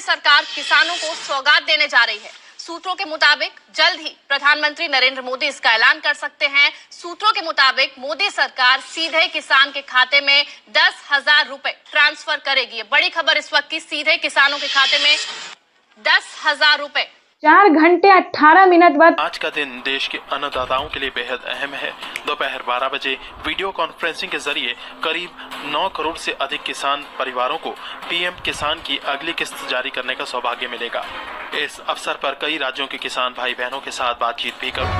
मोदी सरकार किसानों को सौगात देने जा रही है। सूत्रों के मुताबिक जल्द ही प्रधानमंत्री नरेंद्र मोदी इसका ऐलान कर सकते हैं। सूत्रों के मुताबिक मोदी सरकार सीधे किसान के खाते में 10,000 रुपए ट्रांसफर करेगी। ये बड़ी खबर इस वक्त की, सीधे किसानों के खाते में 10,000 रुपए। 4 घंटे 18 मिनट बाद आज का दिन देश के अन्नदाताओं के लिए बेहद अहम है। दोपहर 12 बजे वीडियो कॉन्फ्रेंसिंग के जरिए करीब 9 करोड़ से अधिक किसान परिवारों को पीएम किसान की अगली किस्त जारी करने का सौभाग्य मिलेगा। इस अवसर पर कई राज्यों के किसान भाई बहनों के साथ बातचीत भी करूँ।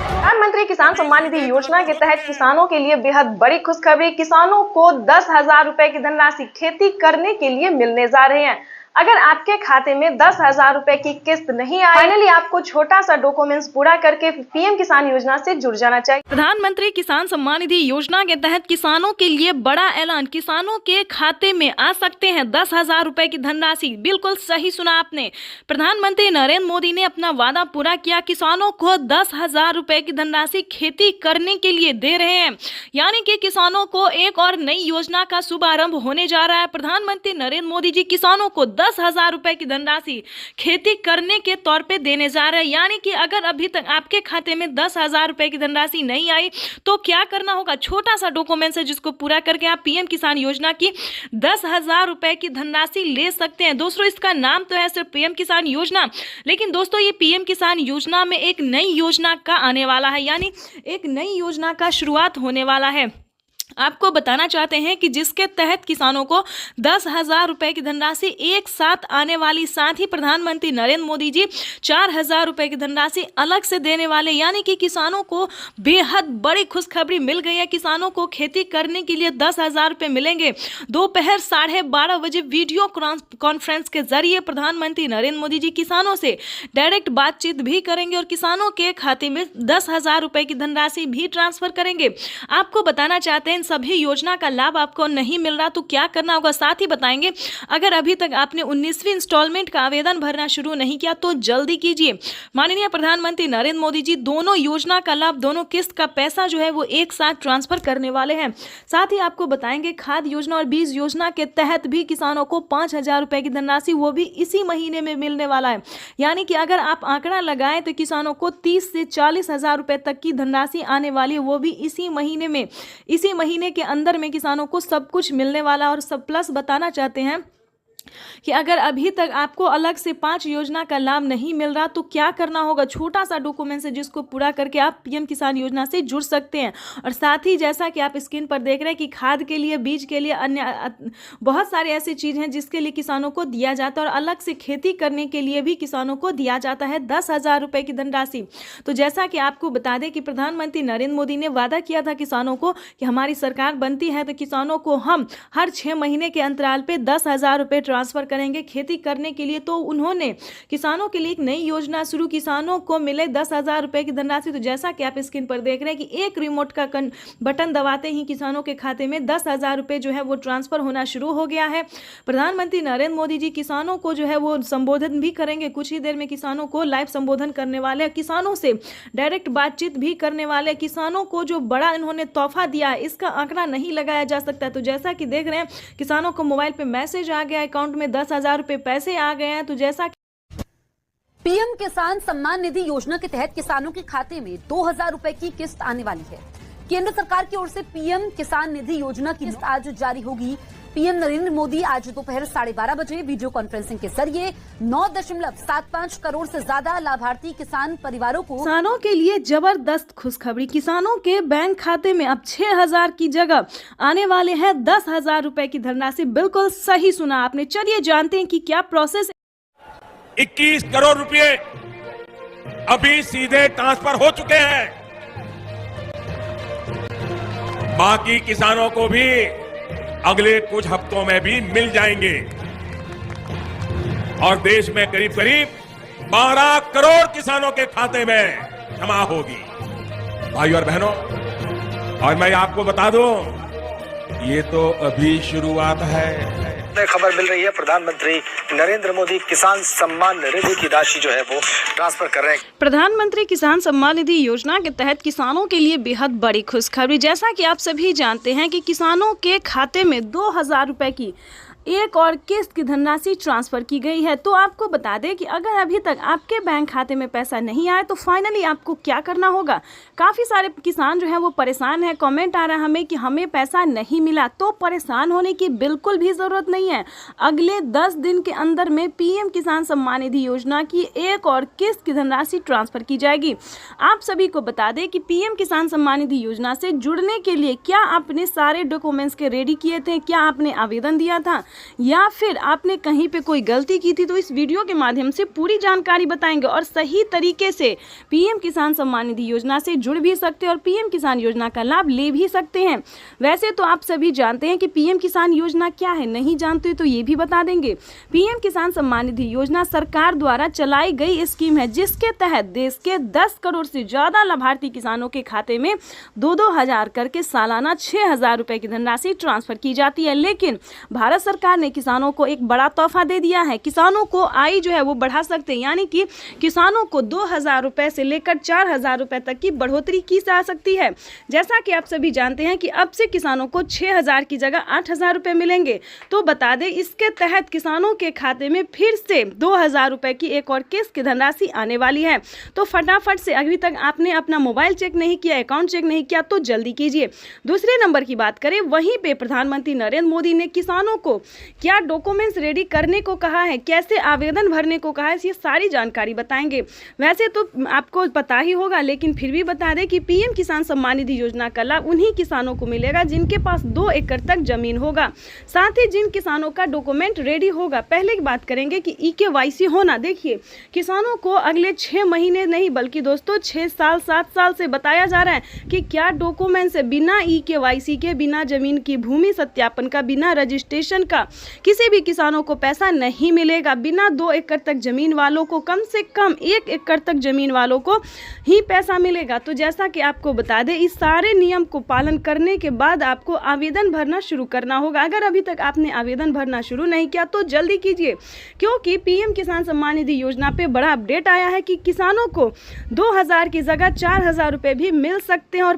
प्रधानमंत्री किसान सम्मान निधि योजना के तहत किसानों के लिए बेहद बड़ी खुशखबरी। किसानों को 10,000 रुपए की धनराशि खेती करने के लिए मिलने जा रहे हैं। अगर आपके खाते में 10,000 रुपए की किस्त नहीं आई, फाइनली आपको छोटा सा डॉक्यूमेंट्स पूरा करके पीएम किसान योजना से जुड़ जाना चाहिए। प्रधानमंत्री किसान सम्मान निधि योजना के तहत किसानों के लिए बड़ा ऐलान। किसानों के खाते में आ सकते हैं 10,000 रुपए की धनराशि। बिल्कुल सही सुना आपने। प्रधानमंत्री नरेंद्र मोदी ने अपना वादा पूरा किया। किसानों को 10,000 रुपए की धनराशि खेती करने के लिए दे रहे हैं, यानी कि किसानों को एक और नई योजना का शुभारंभ होने जा रहा है। प्रधानमंत्री नरेंद्र मोदी जी किसानों को 10,000 रुपए की धनराशि खेती करने के तौर पे देने जा रहे हैं। यानी कि अगर अभी तक आपके खाते में 10,000 रुपए की धनराशि नहीं आई तो क्या करना होगा? छोटा सा डॉक्यूमेंट्स है जिसको पूरा करके आप पीएम किसान योजना की 10,000 रुपए की धनराशि ले सकते हैं। दोस्तों, इसका नाम तो है सिर्फ पीएम किसान योजना, लेकिन दोस्तों ये पीएम किसान योजना में एक नई योजना का आने वाला है, यानी एक नई योजना का शुरुआत होने वाला है। आपको बताना चाहते हैं कि जिसके तहत किसानों को 10,000 रुपए की धनराशि एक साथ आने वाली, साथ ही प्रधानमंत्री नरेंद्र मोदी जी 4,000 रुपए की धनराशि अलग से देने वाले, यानी कि किसानों को बेहद बड़ी खुशखबरी मिल गई है। किसानों को खेती करने के लिए 10,000 रुपए मिलेंगे। दोपहर 12:30 बजे वीडियो कॉन्फ्रेंस के जरिए प्रधानमंत्री नरेंद्र मोदी जी किसानों से डायरेक्ट बातचीत भी करेंगे और किसानों के खाते में 10,000 रुपए की धनराशि भी ट्रांसफर करेंगे। आपको बताना चाहते हैं सभी योजना का लाभ आपको नहीं मिल रहा तो क्या करना होगा, साथ ही बताएंगे अगर अभी तक आपने 19वीं इंस्टॉलमेंट का आवेदन भरना शुरू नहीं किया तो जल्दी कीजिए। माननीय प्रधानमंत्री नरेंद्र मोदी जी दोनों योजना का लाभ, दोनों किस्त का पैसा जो है वो एक साथ ट्रांसफर करने वाले हैं। साथ ही आपको बताएंगे खाद योजना और बीज योजना के तहत भी किसानों को 5,000 रुपए की धनराशि वो भी इसी महीने में मिलने वाला है। यानी कि अगर आप आंकड़ा लगाएं तो किसानों को 30 से 40,000 रुपए तक की धनराशि आने वाली है, वो भी इसी महीने में। इसी महीने के अंदर में किसानों को सब कुछ मिलने वाला। और सब प्लस बताना चाहते हैं कि अगर अभी तक आपको अलग से 5 योजना का लाभ नहीं मिल रहा तो क्या करना होगा? छोटा सा डॉक्यूमेंट है जिसको पूरा करके आप पीएम किसान योजना से जुड़ सकते हैं। और साथ ही जैसा कि आप स्क्रीन पर देख रहे हैं कि खाद के लिए, बीज के लिए, अन्य बहुत सारे ऐसी चीज़ हैं जिसके लिए किसानों को दिया जाता है और अलग से खेती करने के लिए भी किसानों को दिया जाता है 10,000 रुपए की धनराशि। तो जैसा कि आपको बता दें कि प्रधानमंत्री नरेंद्र मोदी ने वादा किया था किसानों को कि हमारी सरकार बनती है तो किसानों को हम हर 6 महीने के अंतराल पे 10,000 रुपए ट्रांसफर करेंगे खेती करने के लिए। तो उन्होंने किसानों के लिए एक नई योजना शुरू, किसानों को मिले 10,000 रुपए की धनराशि। तो जैसा कि आप स्क्रीन पर देख रहे हैं कि एक रिमोट का बटन दबाते ही किसानों के खाते में 10,000 रुपए जो है वो ट्रांसफर होना शुरू हो गया है। प्रधानमंत्री नरेंद्र मोदी जी किसानों को जो है वो संबोधन भी करेंगे। कुछ ही देर में किसानों को लाइव संबोधन करने वाले, किसानों से डायरेक्ट बातचीत भी करने वाले। किसानों को जो बड़ा इन्होंने तोहफा दिया है इसका आंकड़ा नहीं लगाया जा सकता। तो जैसा कि देख रहे हैं किसानों को मोबाइल पे मैसेज आ गया, अकाउंट में 10,000 रुपए पैसे आ गए हैं। तो जैसा पीएम किसान सम्मान निधि योजना के तहत किसानों के खाते में 2,000 रुपए की किस्त आने वाली है। केंद्र सरकार की ओर से पीएम किसान निधि योजना की किस्त आज जारी होगी। पीएम नरेंद्र मोदी आज दोपहर 12:30 बजे वीडियो कॉन्फ्रेंसिंग के जरिए 9.75 करोड़ से ज्यादा लाभार्थी किसान परिवारों को, किसानों के लिए जबरदस्त खुशखबरी। किसानों के बैंक खाते में अब 6,000 की जगह आने वाले हैं 10,000 रुपए की धनराशि। बिल्कुल सही सुना आपने। चलिए जानते हैं कि क्या प्रोसेस। 21 करोड़ रुपए अभी सीधे ट्रांसफर हो चुके हैं। बाकी किसानों को भी अगले कुछ हफ्तों में भी मिल जाएंगे और देश में करीब करीब 12 करोड़ किसानों के खाते में जमा होगी। भाइयों और बहनों, और मैं आपको बता दूं, ये तो अभी शुरुआत है। खबर मिल रही है प्रधानमंत्री नरेंद्र मोदी किसान सम्मान निधि की राशि जो है वो ट्रांसफर कर रहे हैं। प्रधानमंत्री किसान सम्मान निधि योजना के तहत किसानों के लिए बेहद बड़ी खुशखबरी। जैसा कि आप सभी जानते हैं कि किसानों के खाते में 2,000 रुपए की एक और किस्त की धनराशि ट्रांसफर की गई है। तो आपको बता दें कि अगर अभी तक आपके बैंक खाते में पैसा नहीं आया तो फाइनली आपको क्या करना होगा। काफ़ी सारे किसान जो हैं वो परेशान हैं। कमेंट आ रहा है हमें कि हमें पैसा नहीं मिला। तो परेशान होने की बिल्कुल भी ज़रूरत नहीं है। अगले 10 दिन के अंदर में पीएम किसान सम्मान निधि योजना की एक और किस्त की धनराशि ट्रांसफर की जाएगी। आप सभी को बता दें कि पीएम किसान सम्मान निधि योजना से जुड़ने के लिए क्या आपने सारे डॉक्यूमेंट्स के रेडी किए थे, क्या आपने आवेदन दिया था या फिर आपने कहीं पे कोई गलती की थी, तो इस वीडियो के माध्यम से पूरी जानकारी बताएंगे और सही तरीके से पीएम किसान सम्मान निधि योजना से जुड़ भी सकते हैं और पीएम किसान योजना का लाभ ले भी सकते हैं। वैसे तो आप सभी जानते हैं कि पीएम किसान योजना क्या है, नहीं जानते तो ये भी बता देंगे। पीएम किसान सम्मान निधि योजना सरकार द्वारा चलाई गई स्कीम है जिसके तहत देश के 10 करोड़ से ज्यादा लाभार्थी किसानों के खाते में 2-2 हजार करके सालाना 6,000 रुपए की धनराशि ट्रांसफर की जाती है। लेकिन भारत सरकार ने किसानों को एक बड़ा तोहफा दे दिया है। किसानों को आय जो है वो बढ़ा सकते हैं, यानी कि किसानों को 2,000 रुपए से लेकर 4,000 रुपए तक की बढ़ोतरी की जा सकती है। जैसा कि आप सभी जानते हैं कि अब से किसानों को 6,000 की जगह 8,000 रुपए मिलेंगे। तो बता दें इसके तहत किसानों के खाते में फिर से 2,000 रुपए की एक और किस्त की धनराशि आने वाली है। तो फटाफट से, अभी तक आपने अपना मोबाइल चेक नहीं किया, अकाउंट चेक नहीं किया तो जल्दी कीजिए। दूसरे नंबर की बात करें, वहीं पे प्रधानमंत्री नरेंद्र मोदी ने किसानों को क्या डॉक्यूमेंट्स रेडी करने को कहा है, कैसे आवेदन भरने को कहा है, ये सारी जानकारी बताएंगे। वैसे तो आपको पता ही होगा लेकिन फिर भी बता दें कि पीएम किसान सम्मान निधि योजना का लाभ उन्हीं किसानों को मिलेगा जिनके पास 2 एकड़ तक जमीन होगा, साथ ही जिन किसानों का डॉक्यूमेंट रेडी होगा। पहले की बात करेंगे कि EKYC होना। देखिए किसानों को अगले 6 महीने नहीं बल्कि दोस्तों 6 साल 7 साल से बताया जा रहा है कि क्या डॉक्यूमेंट्स है, बिना EKYC के, बिना जमीन की भूमि सत्यापन का, बिना रजिस्ट्रेशन का किसी भी किसानों को पैसा नहीं मिलेगा। बिना 2 एकड़ तक जमीन वालों को, कम से कम 1 एकड़ तक जमीन वालों को ही पैसा मिलेगा। तो जैसा कि आपको बता दें इस सारे नियम को पालन करने के बाद आपको आवेदन भरना शुरू करना होगा। अगर अभी तक आपने आवेदन भरना शुरू नहीं किया तो जल्दी कीजिए, क्योंकि पीएम किसान सम्मान निधि योजना पे बड़ा अपडेट आया है कि किसानों को 2,000 की जगह 4,000 रुपए भी मिल सकते हैं। और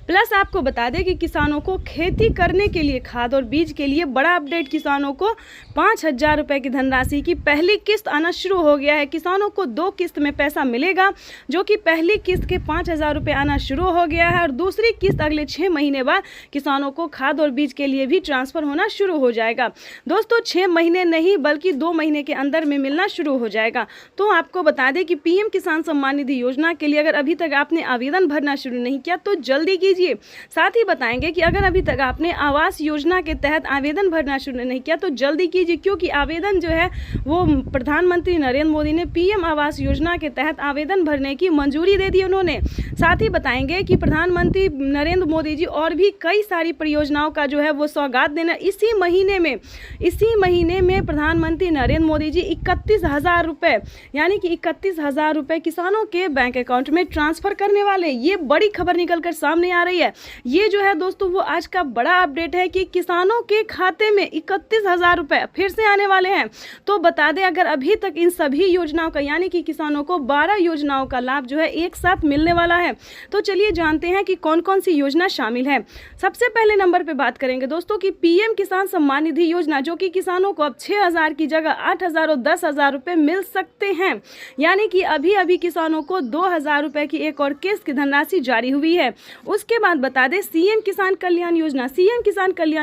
प्लस आपको बता दें कि किसानों को खेती करने के लिए, खाद और बीज के लिए बड़ा अपडेट, किसानों को 5,000 रुपए की धनराशि की पहली किस्त आना शुरू हो गया है। किसानों को 2 किस्त में पैसा मिलेगा, जो कि पहली किस्त के 5,000 रुपए आना शुरू हो गया है और दूसरी किस्त अगले 6 महीने बाद किसानों को खाद और बीज के लिए भी ट्रांसफर होना शुरू हो जाएगा। दोस्तों 6 महीने नहीं बल्कि 2 महीने के अंदर में मिलना शुरू हो जाएगा। तो आपको बता दें कि पीएम किसान सम्मान निधि योजना के लिए अगर अभी तक आपने आवेदन भरना शुरू नहीं किया तो जल्दी कीजिए। साथ ही बताएंगे कि अगर अभी तक आपने आवास योजना के तहत आवेदन भरना शुरू नहीं किया तो जल्दी कीजिए, क्योंकि आवेदन जो है वो प्रधानमंत्री नरेंद्र मोदी ने पीएम आवास योजना के तहत आवेदन भरने की मंजूरी दे दी उन्होंने। साथ ही बताएंगे कि प्रधानमंत्री नरेंद्र मोदी जी और भी कई सारी परियोजनाओं का जो है वो सौगात देना इसी महीने में प्रधानमंत्री नरेंद्र मोदी जी 31,000 रुपए, यानी कि 31,000 रुपए किसानों के बैंक अकाउंट में ट्रांसफर करने वाले। ये बड़ी खबर निकलकर सामने आ रही है। ये जो है दोस्तों वो आज का बड़ा अपडेट है कि किसानों के खाते में 31,000 रुपए फिर से आने वाले हैं। तो बता दें अगर अभी तक इन सभी योजनाओं का, यानी कि किसानों को 12 योजनाओं का लाभ जो है एक साथ मिलने वाला है। तो चलिए जानते हैं कि कौन कौन सी योजना शामिल है। सबसे पहले नंबर पे बात करेंगे दोस्तों कि पीएम किसान सम्मान निधि योजना, जो कि किसानों को अब 6,000 की जगह 8,000 और 10,000 रुपए मिल सकते हैं। यानी कि अभी किसानों को 2,000 रुपए की एक और किस्त की धनराशि जारी हुई है। उसके बाद बता दें सीएम किसान कल्याण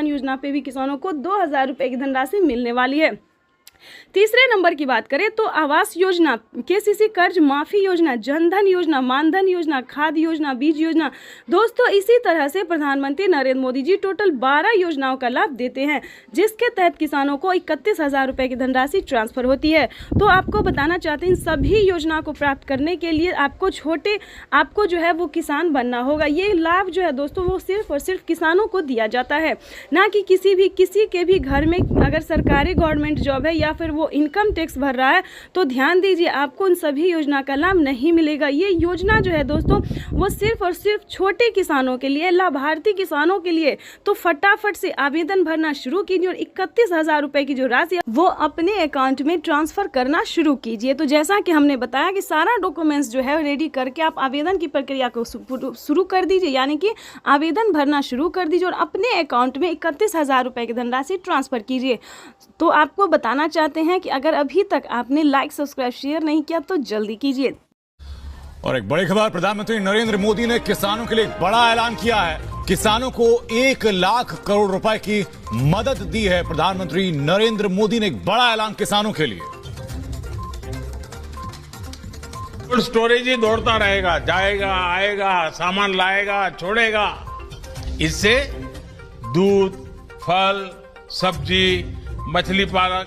योजना पे भी किसानों को 2,000 रुपए की धनराशि मिलने वाली है। तीसरे नंबर की बात करें तो आवास योजना, केसीसी कर्ज माफी योजना, जनधन योजना, मानधन योजना, खाद योजना, बीज योजना। दोस्तों इसी तरह से प्रधानमंत्री नरेंद्र मोदी जी टोटल 12 योजनाओं का लाभ देते हैं, जिसके तहत किसानों को 31,000 रुपए की धनराशि ट्रांसफर होती है। तो आपको बताना चाहते हैं इन सभी योजनाओं को प्राप्त करने के लिए आपको जो है वो किसान बनना होगा। ये लाभ जो है दोस्तों वो सिर्फ और सिर्फ किसानों को दिया जाता है, ना कि किसी के भी घर में अगर सरकारी गवर्नमेंट जॉब है या फिर वो इनकम टैक्स भर रहा है, तो ध्यान दीजिए आपको उन सभी योजना का लाभ नहीं मिलेगा। ये योजना जो है दोस्तों वो सिर्फ और सिर्फ छोटे किसानों के लिए, लाभार्थी किसानों के लिए। तो फटाफट से आवेदन भरना शुरू कीजिए और 31,000 रुपए की जो राशि है वो अपने अकाउंट में ट्रांसफर करना शुरू कीजिए। तो जैसा कि हमने बताया कि सारा डॉक्यूमेंट्स जो है रेडी करके आप आवेदन की प्रक्रिया को शुरू कर दीजिए, यानी कि आवेदन भरना शुरू कर दीजिए और अपने अकाउंट में 31,000 रुपए की धनराशि ट्रांसफर कीजिए। तो आपको बताना चाहते हैं कि अगर अभी तक आपने लाइक, सब्सक्राइब, शेयर नहीं किया तो जल्दी कीजिए। और एक बड़ी खबर, प्रधानमंत्री नरेंद्र मोदी ने किसानों के लिए एक बड़ा ऐलान किया है। किसानों को 1 लाख करोड़ रुपए की मदद दी है। प्रधानमंत्री नरेंद्र मोदी ने एक बड़ा ऐलान किसानों के लिए। स्टोरेज ही दौड़ता रहेगा, जाएगा आएगा, सामान लाएगा छोड़ेगा। इससे दूध, फल, सब्जी, मछली पालक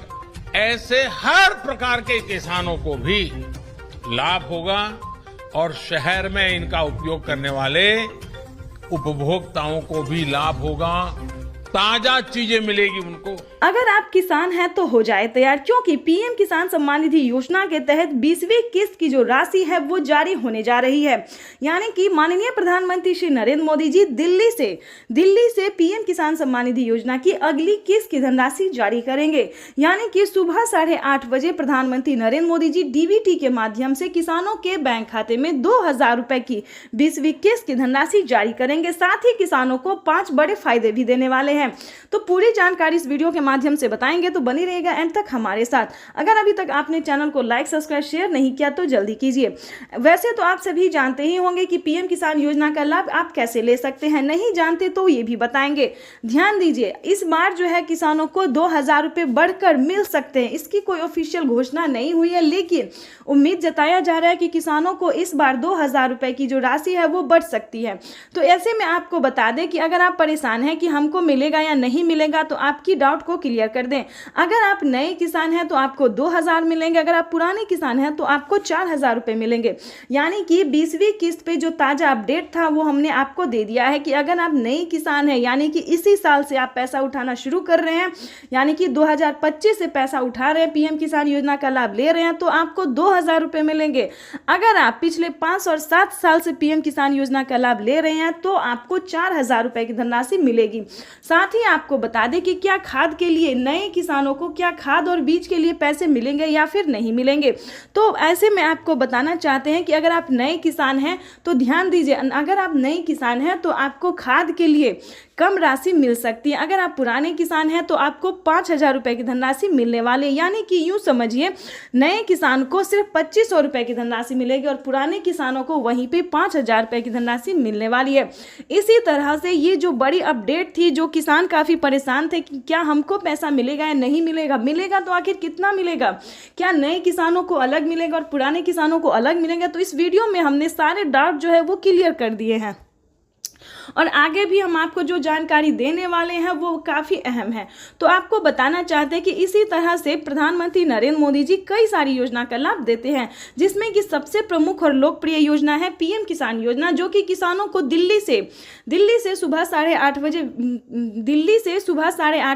ऐसे हर प्रकार के किसानों को भी लाभ होगा और शहर में इनका उपयोग करने वाले उपभोक्ताओं को भी लाभ होगा। ताजा चीजें मिलेगी उनको। अगर आप किसान हैं तो हो जाए तैयार, क्योंकि पीएम किसान सम्मान निधि योजना के तहत 20वीं किस्त की जो राशि है वो जारी होने जा रही है। यानी कि माननीय प्रधानमंत्री श्री नरेंद्र मोदी जी दिल्ली से पीएम किसान सम्मान निधि योजना की अगली किस्त की धनराशि जारी करेंगे। यानी कि सुबह 8:30 बजे प्रधानमंत्री नरेंद्र मोदी जी डीबीटी के माध्यम से किसानों के बैंक खाते में 2,000 रुपए की 20वीं किस्त की धनराशि जारी करेंगे। साथ ही किसानों को 5 बड़े फायदे भी देने वाले हैं। तो पूरी जानकारी इस वीडियो के माध्यम से बताएंगे, तो बनी रहेगा एंड तक हमारे साथ। अगर अभी तक आपने चैनल को लाइक, सब्सक्राइब, शेयर नहीं किया तो जल्दी कीजिए। वैसे तो आप सभी जानते ही होंगे कि पीएम किसान योजना का लाभ आप कैसे ले सकते हैं, नहीं जानते तो ये भी बताएंगे। ध्यान दीजिए, इस बार जो है किसानों को 2,000 रुपए बढ़कर मिल सकते हैं। इसकी कोई ऑफिशियल घोषणा नहीं हुई है, लेकिन उम्मीद जताया जा रहा है कि किसानों को इस बार 2,000 रुपए की जो राशि है वो बढ़ सकती है। तो ऐसे में आपको बता दें कि अगर आप परेशान हैं कि हमको मिलेगा या नहीं मिलेगा, तो आपकी डाउट को क्लियर कर दें। अगर आप नए किसान हैं तो आपको 2,000 मिलेंगे, अगर आप पुराने किसान हैं तो आपको 4,000 रुपए मिलेंगे। यानी कि 20वीं किस्त पे जो ताजा अपडेट था वो हमने आपको दे दिया है कि अगर आप नए किसान हैं, यानी कि इसी साल से आप पैसा उठाना शुरू कर रहे हैं, यानी कि 2025 से पैसा उठा रहे हैं, पीएम किसान योजना का लाभ ले रहे हैं, तो आपको 2,000 रुपए मिलेंगे। अगर आप पिछले 5 और 7 साल से पीएम किसान योजना का लाभ ले रहे हैं तो आपको 4,000 रुपए की धनराशि मिलेगी। साथ ही आपको बता दें कि क्या खाद के लिए नए किसानों को क्या खाद और बीज के लिए पैसे मिलेंगे या फिर नहीं मिलेंगे। तो ऐसे में आपको बताना चाहते हैं कि अगर आप नए किसान हैं तो ध्यान दीजिए, अगर आप नए किसान हैं तो आपको खाद के लिए कम राशि मिल सकती है। अगर आप पुराने किसान हैं तो आपको 5,000 रुपए की धनराशि मिलने वाले, यानी कि यूं समझिए नए किसान को सिर्फ 2,500 रुपए की धनराशि मिलेगी और पुराने किसानों को वहीं पे 5,000 रुपए की धनराशि मिलने वाली है। इसी तरह से ये जो बड़ी अपडेट थी, जो किसान काफी परेशान थे कि क्या हमको पैसा मिलेगा या नहीं मिलेगा, मिलेगा तो आखिर कितना मिलेगा, क्या नए किसानों को अलग मिलेगा और पुराने किसानों को अलग मिलेगा। तो इस वीडियो में हमने सारे डाउट जो है वो क्लियर कर दिए हैं और आगे भी हम आपको जो जानकारी देने वाले हैं वो काफ़ी अहम है। तो आपको बताना चाहते हैं कि इसी तरह से प्रधानमंत्री नरेंद्र मोदी जी कई सारी योजना का लाभ देते हैं, जिसमें कि सबसे प्रमुख और लोकप्रिय योजना है पीएम किसान योजना, जो कि किसानों को दिल्ली से सुबह 8:30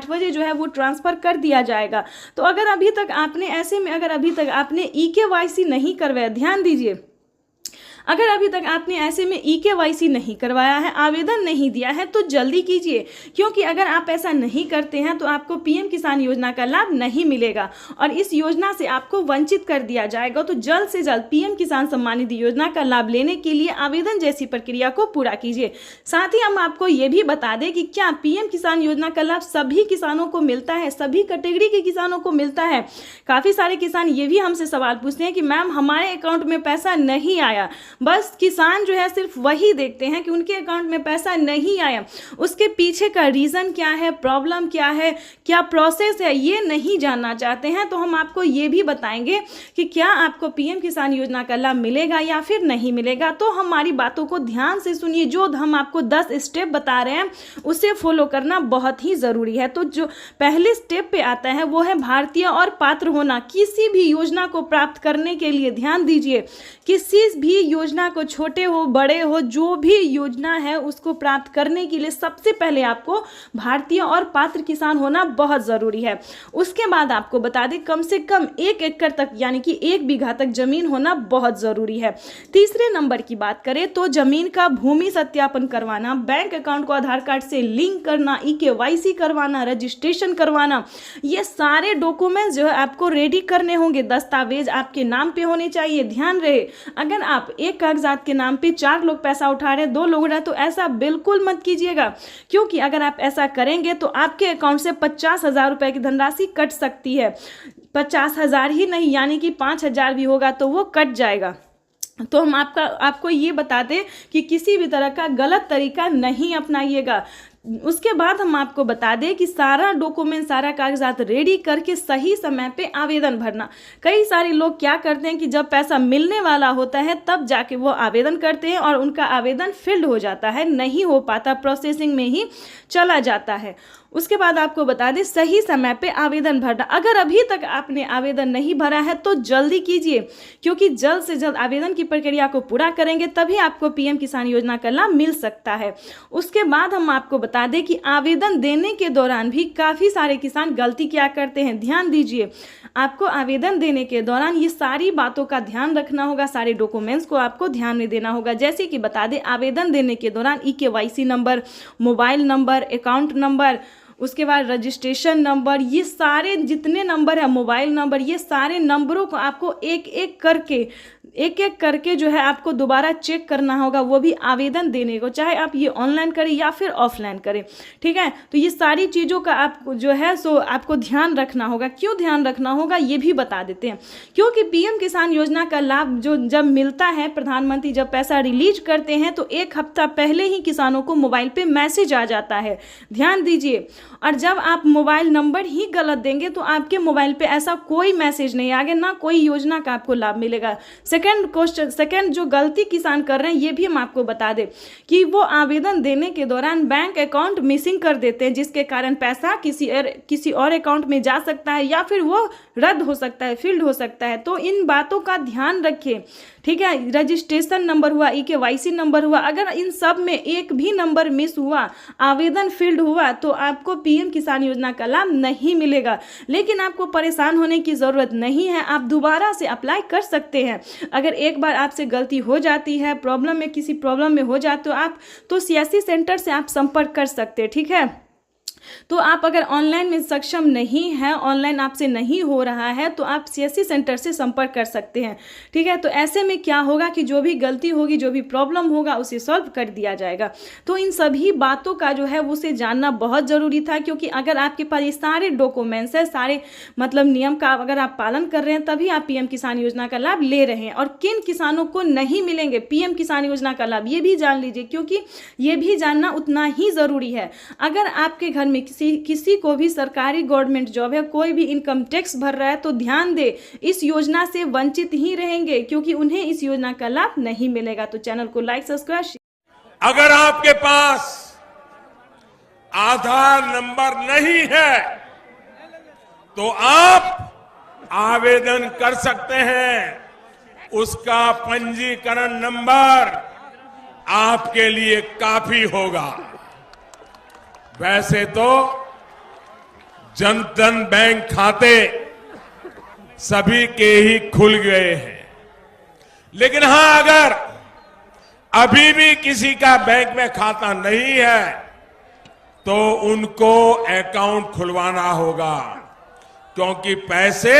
बजे जो है वो ट्रांसफ़र कर दिया जाएगा। तो अगर अभी तक आपने EKYC नहीं करवाया, ध्यान दीजिए, अगर अभी तक आपने ऐसे में EKYC नहीं करवाया है, आवेदन नहीं दिया है, तो जल्दी कीजिए, क्योंकि अगर आप ऐसा नहीं करते हैं तो आपको पीएम किसान योजना का लाभ नहीं मिलेगा और इस योजना से आपको वंचित कर दिया जाएगा। तो जल्द से जल्द पीएम किसान सम्मान निधि योजना का लाभ लेने के लिए आवेदन जैसी प्रक्रिया को पूरा कीजिए। साथ ही हम आपको ये भी बता दें कि क्या पीएम किसान योजना का लाभ सभी किसानों को मिलता है, सभी कैटेगरी के किसानों को मिलता है। काफ़ी सारे किसान ये भी हमसे सवाल पूछते हैं कि मैम हमारे अकाउंट में पैसा नहीं आया। बस किसान जो है सिर्फ वही देखते हैं कि उनके अकाउंट में पैसा नहीं आया, उसके पीछे का रीज़न क्या है, प्रॉब्लम क्या है, क्या प्रोसेस है, ये नहीं जानना चाहते हैं। तो हम आपको ये भी बताएंगे कि क्या आपको पीएम किसान योजना का लाभ मिलेगा या फिर नहीं मिलेगा। तो हमारी बातों को ध्यान से सुनिए, जो हम आपको 10 स्टेप बता रहे हैं उसे फॉलो करना बहुत ही ज़रूरी है। तो जो पहले स्टेप पे आता है वो है भारतीय और पात्र होना। किसी भी योजना को प्राप्त करने के लिए ध्यान दीजिए, किसी भी योजना योजना को, छोटे हो बड़े हो, जो भी योजना है उसको प्राप्त करने के लिए सबसे पहले आपको भारतीय और पात्र किसान होना बहुत ज़रूरी है। उसके बाद आपको बता दें कम से कम 1 एकड़ तक यानी कि 1 बीघा तक जमीन होना बहुत ज़रूरी है। तीसरे नंबर की बात करें तो जमीन का भूमि सत्यापन करवाना, बैंक अकाउंट को आधार कार्ड से लिंक करना, EKYC करवाना, रजिस्ट्रेशन करवाना, ये सारे डॉक्यूमेंट्स जो है आपको रेडी करने होंगे। दस्तावेज आपके नाम पे होने चाहिए। ध्यान रहे, अगर आप एक कागजात के नाम पे 4 लोग पैसा उठा रहे हैं, 2 लोग रहे, तो ऐसा बिल्कुल मत कीजिएगा, क्योंकि अगर आप ऐसा करेंगे तो आपके अकाउंट से 50,000 रुपए की धनराशि कट सकती है। 50,000 ही नहीं, यानी कि 5,000 भी होगा तो वो कट जाएगा। तो हम आपको ये बता दें कि किसी भी तरह का गलत तरीका नहीं अपनाइएगा। उसके बाद हम आपको बता दें कि सारा डॉक्यूमेंट, सारा कागजात रेडी करके सही समय पे आवेदन भरना। कई सारे लोग क्या करते हैं कि जब पैसा मिलने वाला होता है तब जाके वो आवेदन करते हैं और उनका आवेदन फिल्ड हो जाता है, नहीं हो पाता, प्रोसेसिंग में ही चला जाता है। उसके बाद आपको बता दें सही समय पे आवेदन भरना। अगर अभी तक आपने आवेदन नहीं भरा है तो जल्दी कीजिए, क्योंकि जल्द से जल्द आवेदन की प्रक्रिया को पूरा करेंगे तभी आपको PM किसान योजना का लाभ मिल सकता है। उसके बाद हम आपको बता दें कि आवेदन देने के दौरान भी काफ़ी सारे किसान गलती क्या करते हैं। ध्यान दीजिए, आपको आवेदन देने के दौरान ये सारी बातों का ध्यान रखना होगा, सारे डॉक्यूमेंट्स को आपको ध्यान में देना होगा। जैसे कि बता दें, आवेदन देने के दौरान EKYC number, mobile number, account number, उसके बाद रजिस्ट्रेशन नंबर, ये सारे जितने नंबर है, मोबाइल नंबर, ये सारे नंबरों को आपको एक एक करके जो है आपको दोबारा चेक करना होगा, वो भी आवेदन देने को, चाहे आप ये ऑनलाइन करें या फिर ऑफलाइन करें। ठीक है, तो ये सारी चीज़ों का आपको जो है सो आपको ध्यान रखना होगा। क्यों ध्यान रखना होगा ये भी बता देते हैं, क्योंकि PM किसान योजना का लाभ जो जब मिलता है, प्रधानमंत्री जब पैसा रिलीज करते हैं तो 1 हफ्ता पहले ही किसानों को मोबाइल पे मैसेज आ जाता है। ध्यान दीजिए, और जब आप मोबाइल नंबर ही गलत देंगे तो आपके मोबाइल पे ऐसा कोई मैसेज नहीं आएगा, ना कोई योजना का आपको लाभ मिलेगा। सेकंड जो गलती किसान कर रहे हैं ये भी हम आपको बता दें कि वो आवेदन देने के दौरान बैंक अकाउंट मिसिंग कर देते हैं, जिसके कारण पैसा किसी और अकाउंट में जा सकता है या फिर वो रद्द हो सकता है, फील्ड हो सकता है। तो इन बातों का ध्यान रखिए। ठीक है, रजिस्ट्रेशन नंबर हुआ, EKYC नंबर हुआ, अगर इन सब में एक भी नंबर मिस हुआ, आवेदन फील्ड हुआ, तो आपको PM किसान योजना का लाभ नहीं मिलेगा। लेकिन आपको परेशान होने की ज़रूरत नहीं है, आप दोबारा से अप्लाई कर सकते हैं। अगर एक बार आपसे गलती हो जाती है, किसी प्रॉब्लम में हो जाते हो आप, तो CSC सेंटर से आप संपर्क कर सकते हैं। ठीक है, तो आप अगर ऑनलाइन में सक्षम नहीं है, ऑनलाइन आपसे नहीं हो रहा है, तो आप CSC सेंटर से संपर्क कर सकते हैं। ठीक है, तो ऐसे में क्या होगा कि जो भी गलती होगी, जो भी प्रॉब्लम होगा, उसे सॉल्व कर दिया जाएगा। तो इन सभी बातों का जो है उसे जानना बहुत ज़रूरी था, क्योंकि अगर आपके पास ये सारे डॉक्यूमेंट्स है, सारे मतलब नियम का अगर आप पालन कर रहे हैं, तभी आप PM किसान योजना का लाभ ले रहे हैं। और किन किसानों को नहीं मिलेंगे PM किसान योजना का लाभ, ये भी जान लीजिए, क्योंकि ये भी जानना उतना ही ज़रूरी है। अगर आपके घर में किसी को भी सरकारी गवर्नमेंट जॉब है, कोई भी इनकम टैक्स भर रहा है, तो ध्यान दे, इस योजना से वंचित ही रहेंगे, क्योंकि उन्हें इस योजना का लाभ नहीं मिलेगा। तो चैनल को लाइक, सब्सक्राइब। अगर आपके पास आधार नंबर नहीं है तो आप आवेदन कर सकते हैं। उसका पंजीकरण नंबर आपके लिए काफी होगा। वैसे तो जनधन बैंक खाते सभी के ही खुल गए हैं, लेकिन हां, अगर अभी भी किसी का बैंक में खाता नहीं है तो उनको अकाउंट खुलवाना होगा, क्योंकि पैसे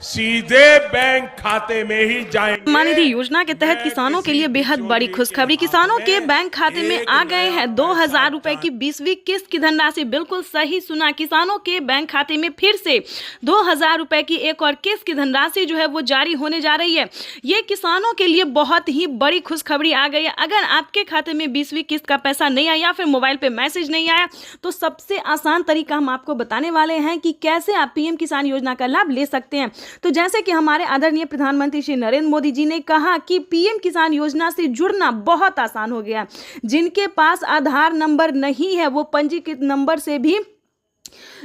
सीधे बैंक खाते में ही जाएंगे। सम्मान निधि योजना के तहत किसानों के लिए बेहद बड़ी खुशखबरी। किसानों के बैंक खाते में आ गए हैं 2,000 रुपए की 20वीं किस्त की धनराशि। बिल्कुल सही सुना, किसानों के बैंक खाते में फिर से 2,000 रुपए की एक और किस्त की धनराशि जो है वो जारी होने जा रही है। ये किसानों के लिए बहुत ही बड़ी खुशखबरी आ गई है। अगर आपके खाते में 20वीं किस्त का पैसा नहीं आया या फिर मोबाइल पे मैसेज नहीं आया, तो सबसे आसान तरीका हम आपको बताने वाले हैं कि कैसे आप PM किसान योजना का लाभ ले सकते हैं। तो जैसे कि हमारे आदरणीय प्रधानमंत्री श्री नरेंद्र मोदी जी ने कहा कि PM किसान योजना से जुड़ना बहुत आसान हो गया। जिनके पास आधार नंबर नहीं है वो पंजीकृत नंबर से भी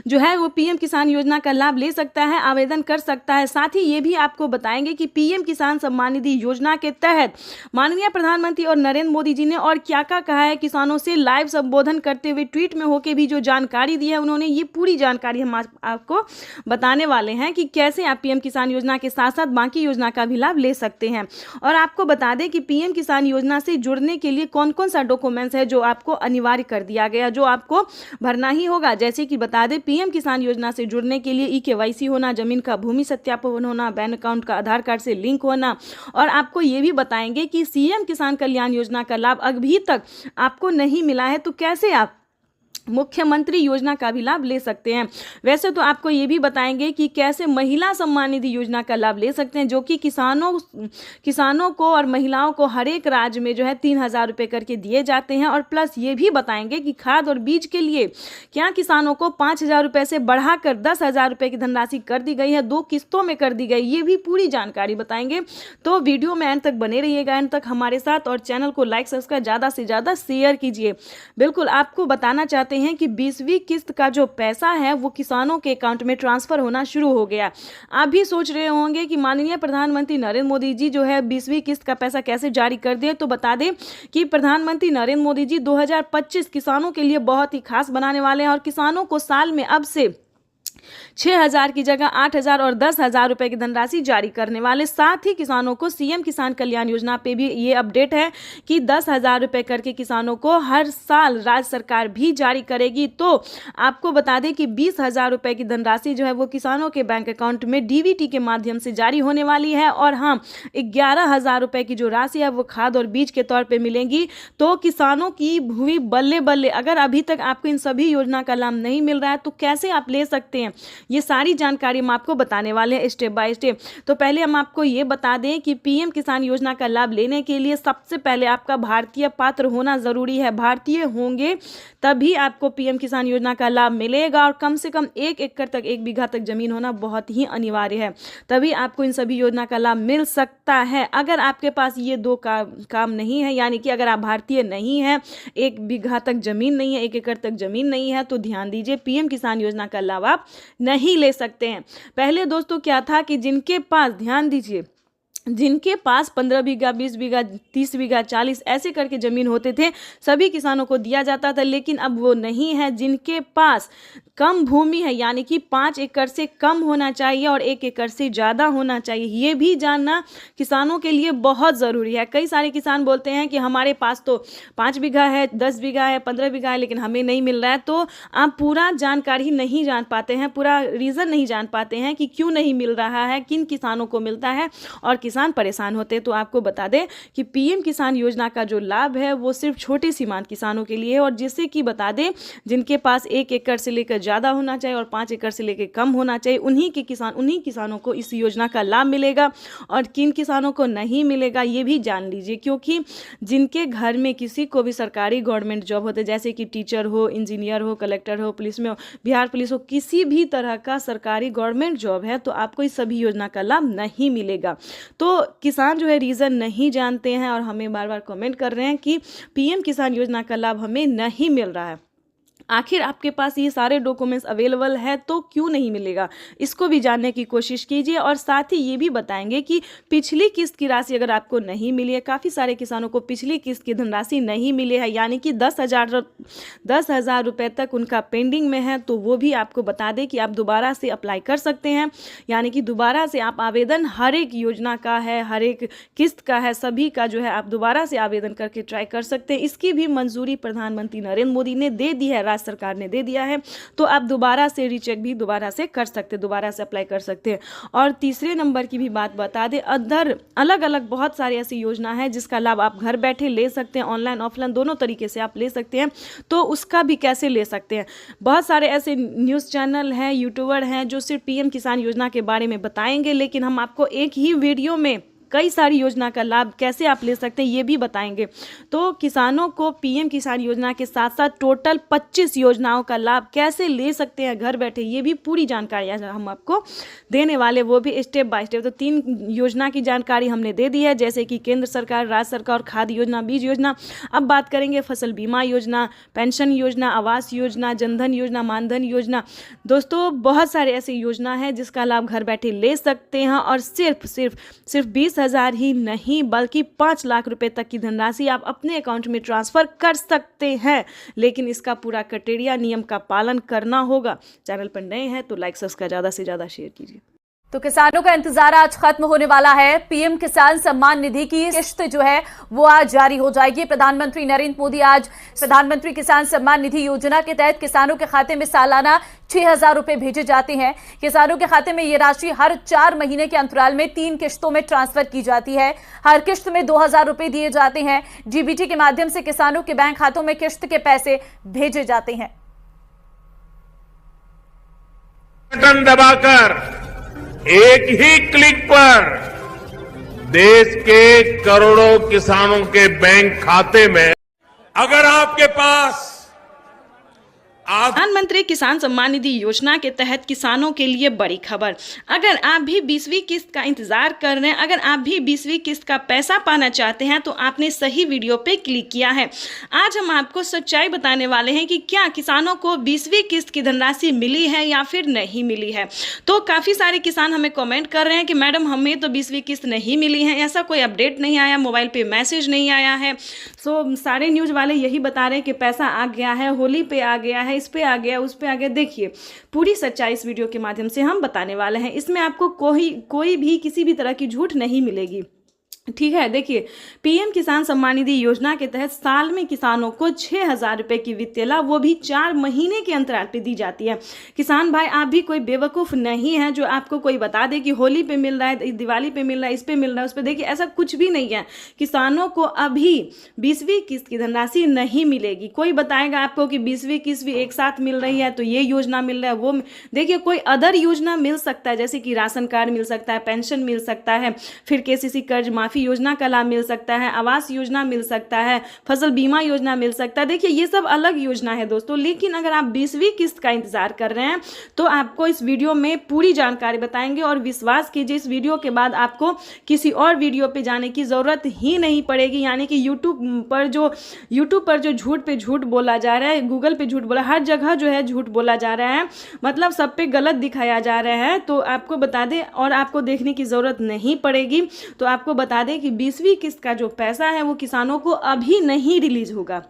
जो है वो पीएम किसान योजना का लाभ ले सकता है, आवेदन कर सकता है। साथ ही ये भी आपको बताएंगे कि पीएम किसान सम्मान निधि योजना के तहत माननीय प्रधानमंत्री और नरेंद्र मोदी जी ने और क्या क्या कहा है किसानों से लाइव संबोधन करते हुए ट्वीट में होके भी जो जानकारी दी है उन्होंने, ये पूरी जानकारी हम आपको बताने वाले हैं कि कैसे आप पीएम किसान योजना के साथ साथ बाकी योजना का भी लाभ ले सकते हैं। और आपको बता दें कि पीएम किसान योजना से जुड़ने के लिए कौन कौन सा डॉक्यूमेंट्स है जो आपको अनिवार्य कर दिया गया, जो आपको भरना ही होगा। जैसे कि बता दें, पीएम किसान योजना से जुड़ने के लिए eKYC होना, जमीन का भूमि सत्यापन होना, बैंक अकाउंट का आधार कार्ड से लिंक होना। और आपको ये भी बताएंगे कि सीएम किसान कल्याण योजना का लाभ अभी तक आपको नहीं मिला है तो कैसे आप मुख्यमंत्री योजना का भी लाभ ले सकते हैं। वैसे तो आपको ये भी बताएंगे कि कैसे महिला सम्मान निधि योजना का लाभ ले सकते हैं, जो कि किसानों को और महिलाओं को हर एक राज्य में जो है 3,000 रुपये करके दिए जाते हैं। और प्लस ये भी बताएंगे कि खाद और बीज के लिए क्या किसानों को 5,000 रुपये से बढ़ाकर 10,000 रुपये की धनराशि कर दी गई है, 2 किस्तों में कर दी गई, ये भी पूरी जानकारी बताएंगे। तो वीडियो में एंड तक बने रहिएगा, एंड तक हमारे साथ, और चैनल को लाइक सब्सक्राइब ज़्यादा से ज़्यादा शेयर कीजिए। बिल्कुल आपको बताना चाहते हैं कि 20वीं किस्त का जो पैसा है वो किसानों के अकाउंट में ट्रांसफर होना शुरू हो गया। आप भी सोच रहे होंगे कि माननीय प्रधानमंत्री नरेंद्र मोदी जी जो है 20वीं किस्त का पैसा कैसे जारी कर दिए। तो बता दें कि प्रधानमंत्री नरेंद्र मोदी जी 2025 किसानों के लिए बहुत ही खास बनाने वाले हैं और किसानों को साल में अब से 6,000 की जगह 8,000 और 10,000 रुपए की धनराशि जारी करने वाले। साथ ही किसानों को सीएम किसान कल्याण योजना पे भी ये अपडेट है कि 10,000 रुपए करके किसानों को हर साल राज्य सरकार भी जारी करेगी। तो आपको बता दें कि 20,000 रुपए की धनराशि जो है वो किसानों के बैंक अकाउंट में डीबीटी के माध्यम से जारी होने वाली है। और हाँ, 11,000 रुपए की जो राशि है वो खाद और बीज के तौर पर मिलेंगी। तो किसानों की हुई बल्ले बल्ले। अगर अभी तक आपको इन सभी योजना का लाभ नहीं मिल रहा है तो कैसे आप ले सकते हैं, ये सारी जानकारी हम आपको बताने वाले हैं स्टेप बाय स्टेप। तो पहले हम आपको ये बता दें कि पीएम किसान योजना का लाभ लेने के लिए सबसे पहले आपका भारतीय पात्र होना ज़रूरी है। भारतीय होंगे तभी आपको पीएम किसान योजना का लाभ मिलेगा। और कम से कम 1 एकड़ तक 1 बीघा तक जमीन होना बहुत ही अनिवार्य है, तभी आपको इन सभी योजना का लाभ मिल सकता है। अगर आपके पास ये 2 काम नहीं है, यानी कि अगर आप भारतीय नहीं हैं, 1 बीघा तक जमीन नहीं है, 1 एकड़ तक जमीन नहीं है, तो ध्यान दीजिए पीएम किसान योजना का लाभ आप नहीं ले सकते हैं। पहले दोस्तों क्या था कि जिनके पास, ध्यान दीजिए, जिनके पास 15 बीघा, 20 बीघा, 30 बीघा, 40 ऐसे करके ज़मीन होते थे, सभी किसानों को दिया जाता था। लेकिन अब वो नहीं है। जिनके पास कम भूमि है, यानी कि 5 एकड़ से कम होना चाहिए और 1 एकड़ से ज़्यादा होना चाहिए, ये भी जानना किसानों के लिए बहुत ज़रूरी है। कई सारे किसान बोलते हैं कि हमारे पास तो 5 बीघा है, 10 बीघा है, 15 बीघा है, लेकिन हमें नहीं मिल रहा है। तो आप पूरा जानकारी नहीं जान पाते हैं, पूरा रीज़न नहीं जान पाते हैं कि क्यों नहीं मिल रहा है, किन किसानों को मिलता है और किसान परेशान होते हैं। तो आपको बता दें कि पीएम किसान योजना का जो लाभ है वो सिर्फ छोटे सीमांत किसानों के लिए है। और जिससे कि बता दें, जिनके पास 1 एकड़ से लेकर ज़्यादा होना चाहिए और 5 एकड़ से लेकर कम होना चाहिए, उन्हीं किसानों को इस योजना का लाभ मिलेगा। और किन किसानों को नहीं मिलेगा ये भी जान लीजिए, क्योंकि जिनके घर में किसी को भी सरकारी गवर्नमेंट जॉब होते, जैसे कि टीचर हो, इंजीनियर हो, कलेक्टर हो, पुलिस में हो, बिहार पुलिस हो, किसी भी तरह का सरकारी गवर्नमेंट जॉब है, तो आपको इस सभी योजना का लाभ नहीं मिलेगा। तो किसान जो है रीज़न नहीं जानते हैं और हमें बार बार कमेंट कर रहे हैं कि पीएम किसान योजना का लाभ हमें नहीं मिल रहा है। आखिर आपके पास ये सारे डॉक्यूमेंट्स अवेलेबल है तो क्यों नहीं मिलेगा, इसको भी जानने की कोशिश कीजिए। और साथ ही ये भी बताएंगे कि पिछली किस्त की राशि अगर आपको नहीं मिली है, काफ़ी सारे किसानों को पिछली किस्त की धनराशि नहीं मिली है, यानी कि 10,000 रुपये तक उनका पेंडिंग में है, तो वो भी आपको बता दें कि आप दोबारा से अप्लाई कर सकते हैं। यानी कि दोबारा से आप आवेदन, हर एक योजना का है, हर एक किस्त का है, सभी का जो है आप दोबारा से आवेदन करके ट्राई कर सकते हैं। इसकी भी मंजूरी प्रधानमंत्री नरेंद्र मोदी ने दे दी है, सरकार ने दे दिया है। तो आप दोबारा से रीचेक भी दोबारा से कर सकते हैं, दोबारा से अप्लाई कर सकते हैं। और तीसरे नंबर की भी बात बता दें, अलग अलग बहुत सारी ऐसी योजना है जिसका लाभ आप घर बैठे ले सकते हैं, ऑनलाइन ऑफलाइन दोनों तरीके से आप ले सकते हैं। तो उसका भी कैसे ले सकते हैं, बहुत सारे ऐसे न्यूज़ चैनल हैं, यूट्यूबर हैं जो सिर्फ पीएम किसान योजना के बारे में बताएंगे, लेकिन हम आपको एक ही वीडियो में कई सारी योजना का लाभ कैसे आप ले सकते हैं ये भी बताएंगे। तो किसानों को पीएम किसान योजना के साथ साथ टोटल 25 योजनाओं का लाभ कैसे ले सकते हैं घर बैठे, ये भी पूरी जानकारी हम आपको देने वाले, वो भी स्टेप बाय स्टेप। तो 3 योजना की जानकारी हमने दे दी है, जैसे कि केंद्र सरकार, राज्य सरकार, खाद योजना, बीज योजना। अब बात करेंगे फसल बीमा योजना, पेंशन योजना, आवास योजना, जनधन योजना, मानधन योजना। दोस्तों बहुत सारे ऐसी योजना है जिसका लाभ घर बैठे ले सकते हैं और सिर्फ 20,000 ही नहीं बल्कि 5 लाख रुपए तक की धनराशि आप अपने अकाउंट में ट्रांसफर कर सकते हैं। लेकिन इसका पूरा क्राइटेरिया, नियम का पालन करना होगा। चैनल पर नए हैं तो लाइक सब्सक्राइब ज़्यादा से ज़्यादा शेयर कीजिए। तो किसानों का इंतजार आज खत्म होने वाला है। पीएम किसान सम्मान निधि की किश्त जो है वो आज जारी हो जाएगी। प्रधानमंत्री नरेंद्र मोदी आज प्रधानमंत्री किसान सम्मान निधि योजना के तहत किसानों के खाते में सालाना 6,000 रुपए भेजे जाते हैं। किसानों के खाते में ये राशि हर 4 महीने के अंतराल में 3 किश्तों में ट्रांसफर की जाती है। हर किश्त में 2,000 रुपए दिए जाते हैं। डीबीटी के माध्यम से किसानों के बैंक खातों में किश्त के पैसे भेजे जाते हैं। बटन दबाकर एक ही क्लिक पर देश के करोड़ों किसानों के बैंक खाते में अगर आपके पास प्रधानमंत्री किसान सम्मान निधि योजना के तहत किसानों के लिए बड़ी खबर। अगर आप भी 20वीं किस्त का इंतजार कर रहे हैं, अगर आप भी 20वीं किस्त का पैसा पाना चाहते हैं तो आपने सही वीडियो पे क्लिक किया है। आज हम आपको सच्चाई बताने वाले हैं कि क्या किसानों को 20वीं किस्त की धनराशि मिली है या फिर नहीं मिली है। तो काफ़ी सारे किसान हमें कॉमेंट कर रहे हैं कि मैडम हमें तो 20वीं किस्त नहीं मिली है, ऐसा कोई अपडेट नहीं आया, मोबाइल पर मैसेज नहीं आया है। सो सारे न्यूज़ वाले यही बता रहे हैं कि पैसा आ गया है, होली पे आ गया है, इस पे आ गया, उस पे आ गया। देखिए पूरी सच्चाई इस वीडियो के माध्यम से हम बताने वाले हैं। इसमें आपको कोई भी किसी भी तरह की झूठ नहीं मिलेगी, ठीक है। देखिए पीएम किसान सम्मान निधि योजना के तहत साल में किसानों को 6,000 रुपए की वित्तीय लाभ, वो भी 4 महीने के अंतराल पे दी जाती है। किसान भाई आप भी कोई बेवकूफ़ नहीं है जो आपको कोई बता दे कि होली पे मिल रहा है, दिवाली पे मिल रहा है, इस पे मिल रहा है, उस पे। देखिए ऐसा कुछ भी नहीं है। किसानों को अभी 20वीं किस्त की धनराशि नहीं मिलेगी। कोई बताएगा आपको कि 20वीं किस्त भी एक साथ मिल रही है तो ये योजना मिल रहा है, वो देखिए कोई अदर योजना मिल सकता है, जैसे कि राशन कार्ड मिल सकता है, पेंशन मिल सकता है, फिर केसीसी कर्ज माफी योजना का लाभ मिल सकता है, आवास योजना मिल सकता है, फसल बीमा योजना मिल सकता है। देखिए ये सब अलग योजना है दोस्तों। लेकिन अगर आप 20वीं किस्त का इंतजार कर रहे हैं तो आपको इस वीडियो में पूरी जानकारी बताएंगे और विश्वास कीजिए इस वीडियो के बाद आपको किसी और वीडियो पे जाने की ज़रूरत ही नहीं पड़ेगी। यानी कि यूट्यूब पर जो झूठ पे झूठ बोला जा रहा है, गूगल पे झूठ बोला, हर जगह जो है झूठ बोला जा रहा है, मतलब सब पे गलत दिखाया जा रहा है। तो आपको बता दें और आपको देखने की ज़रूरत नहीं पड़ेगी। तो आपको बता दें कि 20वीं किस्त का जो पैसा है वो किसानों को अभी नहीं रिलीज होगा।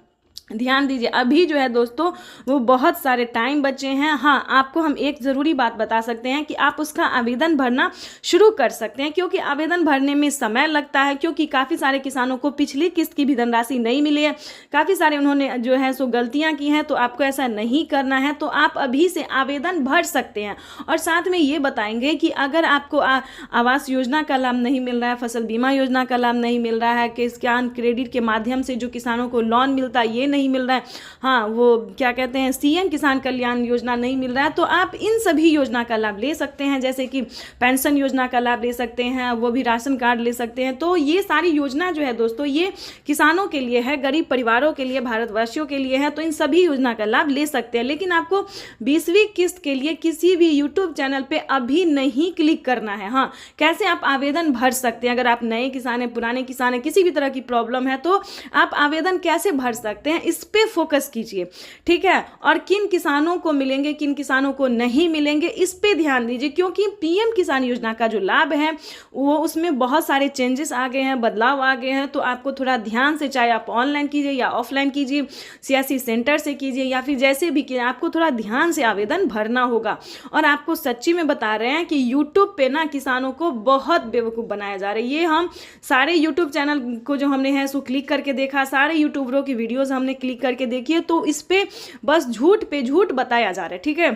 ध्यान दीजिए अभी जो है दोस्तों वो बहुत सारे टाइम बचे हैं। हाँ आपको हम एक ज़रूरी बात बता सकते हैं कि आप उसका आवेदन भरना शुरू कर सकते हैं, क्योंकि आवेदन भरने में समय लगता है, क्योंकि काफ़ी सारे किसानों को पिछली किस्त की भी धनराशि नहीं मिली है। काफ़ी सारे उन्होंने जो है सो गलतियां की हैं। तो आपको ऐसा नहीं करना है, तो आप अभी से आवेदन भर सकते हैं। और साथ में ये बताएंगे कि अगर आपको आवास योजना का लाभ नहीं मिल रहा है, फसल बीमा योजना का लाभ नहीं मिल रहा है, किसान क्रेडिट के माध्यम से जो किसानों को लोन मिलता है ये नहीं मिल रहा है, हाँ वो क्या कहते हैं सीएम किसान कल्याण योजना नहीं मिल रहा है, तो आप इन सभी योजना का लाभ ले सकते हैं। जैसे कि पेंशन योजना का लाभ ले सकते हैं, वो भी राशन कार्ड ले सकते हैं। तो ये सारी योजना जो है दोस्तों ये किसानों के लिए है, गरीब परिवारों के लिए, भारतवासियों के लिए है। तो इन सभी योजना का लाभ ले सकते हैं। लेकिन आपको 20वीं किस्त के लिए किसी भी यूट्यूब चैनल पे अभी नहीं क्लिक करना है। हाँ कैसे आप आवेदन भर सकते हैं, अगर आप नए किसान हैं, पुराने किसान हैं, किसी भी तरह की प्रॉब्लम है तो आप आवेदन कैसे भर सकते हैं, इस पे फोकस कीजिए, ठीक है। और किन किसानों को मिलेंगे, किन किसानों को नहीं मिलेंगे, इस पे ध्यान दीजिए, क्योंकि पीएम किसान योजना का जो लाभ है वो उसमें बहुत सारे चेंजेस आ गए हैं, बदलाव आ गए हैं। तो आपको थोड़ा ध्यान से, चाहे आप ऑनलाइन कीजिए या ऑफलाइन कीजिए, सियासी सेंटर से कीजिए या फिर जैसे भी कीजिए, आपको थोड़ा ध्यान से आवेदन भरना होगा। और आपको सच्ची में बता रहे हैं कि यूट्यूब पे ना किसानों को बहुत बेवकूफ़ बनाया जा रहा है। ये हम सारे यूट्यूब चैनल को जो हमने है सो क्लिक करके देखा, सारे यूट्यूबरों की वीडियोज़ हमने क्लिक करके देखिए, तो इस पे बस झूठ पे झूठ बताया जा रहा है, ठीक है।